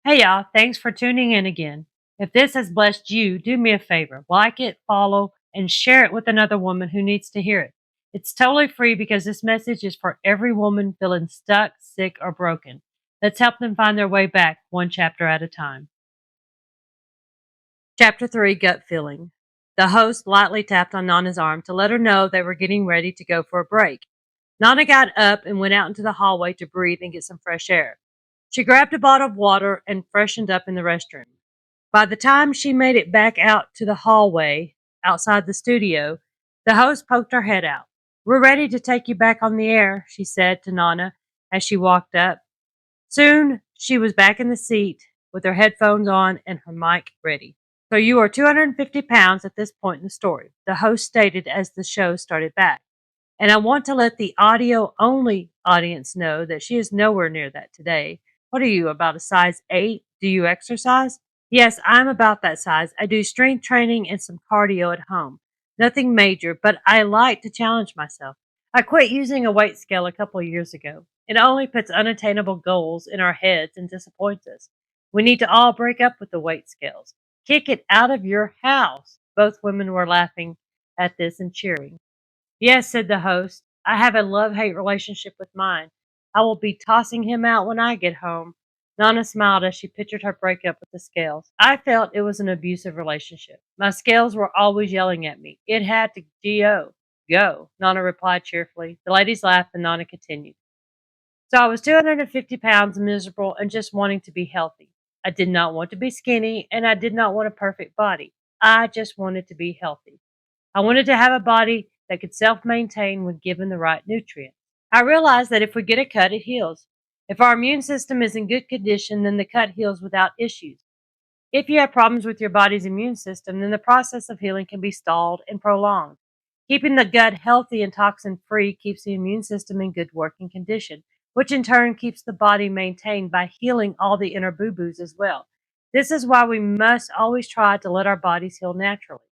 Hey y'all, thanks for tuning in again. If this has blessed you, do me a favor, like it, follow, and share it with another woman who needs to hear it. It's totally free because this message is for every woman feeling stuck, sick, or broken. Let's help them find their way back one chapter at a time. Chapter 3, Gut Feeling. The host lightly tapped on Nana's arm to let her know they were getting ready to go for a break. Nana got up and went out into the hallway to breathe and get some fresh air. She grabbed a bottle of water and freshened up in the restroom. By the time she made it back out to the hallway outside the studio, the host poked her head out. "We're ready to take you back on the air," she said to Nana as she walked up. Soon she was back in the seat with her headphones on and her mic ready. "So you are 250 pounds at this point in the story," the host stated as the show started back. "And I want to let the audio only audience know that she is nowhere near that today. What are you, about a size 8? Do you exercise?" "Yes, I'm about that size. I do strength training and some cardio at home. Nothing major, but I like to challenge myself. I quit using a weight scale a couple of years ago. It only puts unattainable goals in our heads and disappoints us. We need to all break up with the weight scales. Kick it out of your house." Both women were laughing at this and cheering. "Yes," said the host. "I have a love hate relationship with mine. I will be tossing him out when I get home." Nana smiled as she pictured her breakup with the scales. "I felt it was an abusive relationship. My scales were always yelling at me. It had to go. Nana replied cheerfully. The ladies laughed and Nana continued. "So I was 250 pounds, miserable, and just wanting to be healthy. I did not want to be skinny, and I did not want a perfect body. I just wanted to be healthy. I wanted to have a body that could self maintain when given the right nutrients. I realized that if we get a cut, it heals. If our immune system is in good condition, then the cut heals without issues. If you have problems with your body's immune system, then the process of healing can be stalled and prolonged. Keeping the gut healthy and toxin free keeps the immune system in good working condition, which in turn keeps the body maintained by healing all the inner boo boos as well. This is why we must always try to let our bodies heal naturally.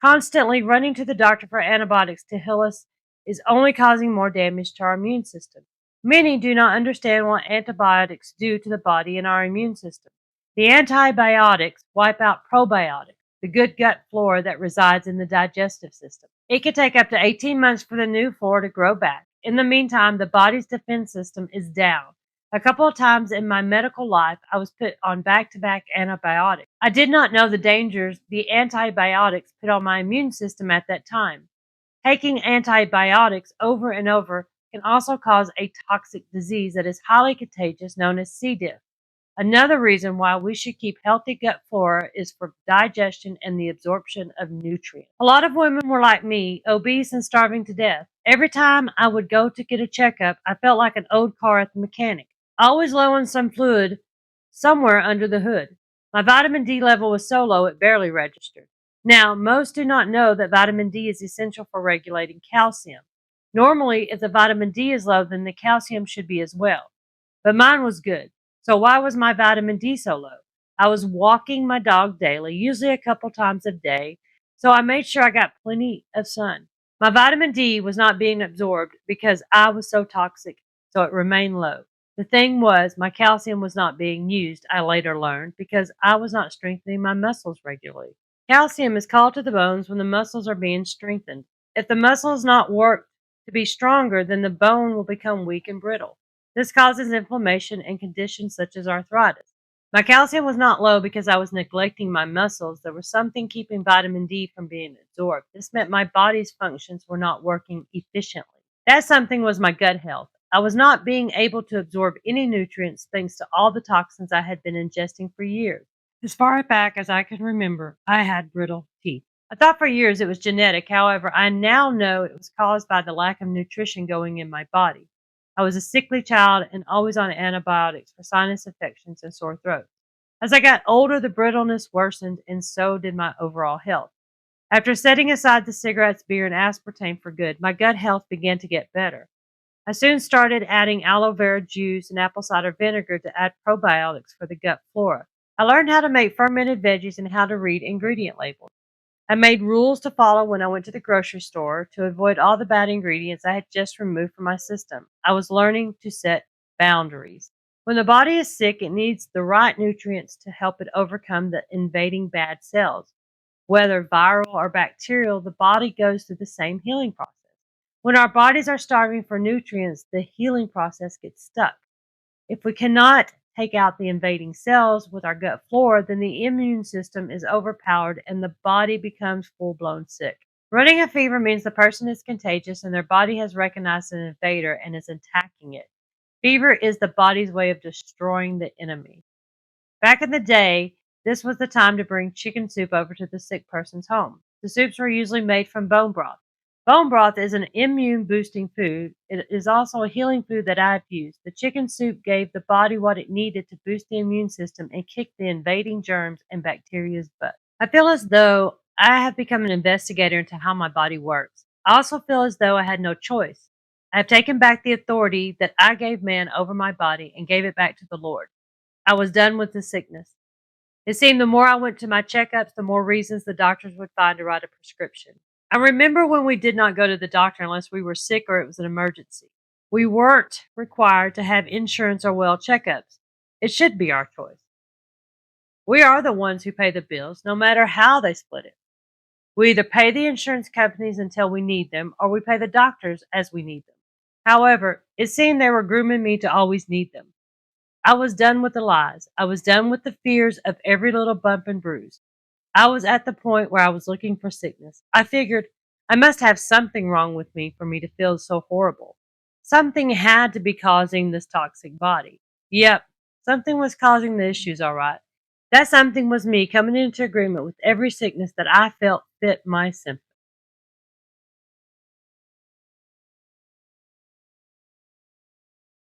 Constantly running to the doctor for antibiotics to heal us is only causing more damage to our immune system. Many do not understand what antibiotics do to the body and our immune system. The antibiotics wipe out probiotics, the good gut flora that resides in the digestive system. It can take up to 18 months for the new flora to grow back. In the meantime, the body's defense system is down. A couple of times in my medical life, I was put on back to back antibiotics. I did not know the dangers the antibiotics put on my immune system at that time. Taking antibiotics over and over can also cause a toxic disease that is highly contagious known as C. diff. Another reason why we should keep healthy gut flora is for digestion and the absorption of nutrients. A lot of women were like me, obese and starving to death. Every time I would go to get a checkup, I felt like an old car at the mechanic, always low on some fluid somewhere under the hood. My vitamin D level was so low it barely registered. Now, most do not know that vitamin D is essential for regulating calcium. Normally, if the vitamin D is low, then the calcium should be as well. But mine was good. So why was my vitamin D so low? I was walking my dog daily, usually a couple times a day, so I made sure I got plenty of sun. My vitamin D was not being absorbed because I was so toxic, so it remained low. The thing was, my calcium was not being used, I later learned, because I was not strengthening my muscles regularly. Calcium is called to the bones when the muscles are being strengthened. If the muscle is not worked to be stronger, then the bone will become weak and brittle. This causes inflammation and conditions such as arthritis. My calcium was not low because I was neglecting my muscles. There was something keeping vitamin D from being absorbed. This meant my body's functions were not working efficiently. That something was my gut health. I was not being able to absorb any nutrients thanks to all the toxins I had been ingesting for years. As far back as I can remember, I had brittle teeth. I thought for years it was genetic. However, I now know it was caused by the lack of nutrition going in my body. I was a sickly child and always on antibiotics for sinus infections and sore throats. As I got older, the brittleness worsened, and so did my overall health. After setting aside the cigarettes, beer, and aspartame for good, my gut health began to get better. I soon started adding aloe vera juice and apple cider vinegar to add probiotics for the gut flora. I learned how to make fermented veggies and how to read ingredient labels. I made rules to follow when I went to the grocery store to avoid all the bad ingredients I had just removed from my system. I was learning to set boundaries. When the body is sick, it needs the right nutrients to help it overcome the invading bad cells. Whether viral or bacterial, the body goes through the same healing process. When our bodies are starving for nutrients, the healing process gets stuck. If we cannot take out the invading cells with our gut flora, then the immune system is overpowered and the body becomes full blown sick. Running a fever means the person is contagious and their body has recognized an invader and is attacking it. Fever is the body's way of destroying the enemy. Back in the day, this was the time to bring chicken soup over to the sick person's home. The soups were usually made from bone broth. Bone broth is an immune boosting food. It is also a healing food that I've used. The chicken soup gave the body what it needed to boost the immune system and kick the invading germs and bacteria's butt. I feel as though I have become an investigator into how my body works. I also feel as though I had no choice. I have taken back the authority that I gave man over my body and gave it back to the Lord. I was done with the sickness. It seemed the more I went to my checkups, the more reasons the doctors would find to write a prescription. I remember when we did not go to the doctor unless we were sick or it was an emergency. We weren't required to have insurance or well checkups. It should be our choice. We are the ones who pay the bills, no matter how they split it. We either pay the insurance companies until we need them, or we pay the doctors as we need them. However, it seemed they were grooming me to always need them. I was done with the lies. I was done with the fears of every little bump and bruise. I was at the point where I was looking for sickness. I figured I must have something wrong with me for me to feel so horrible. Something had to be causing this toxic body. Yep, something was causing the issues, all right. That something was me coming into agreement with every sickness that I felt fit my symptoms.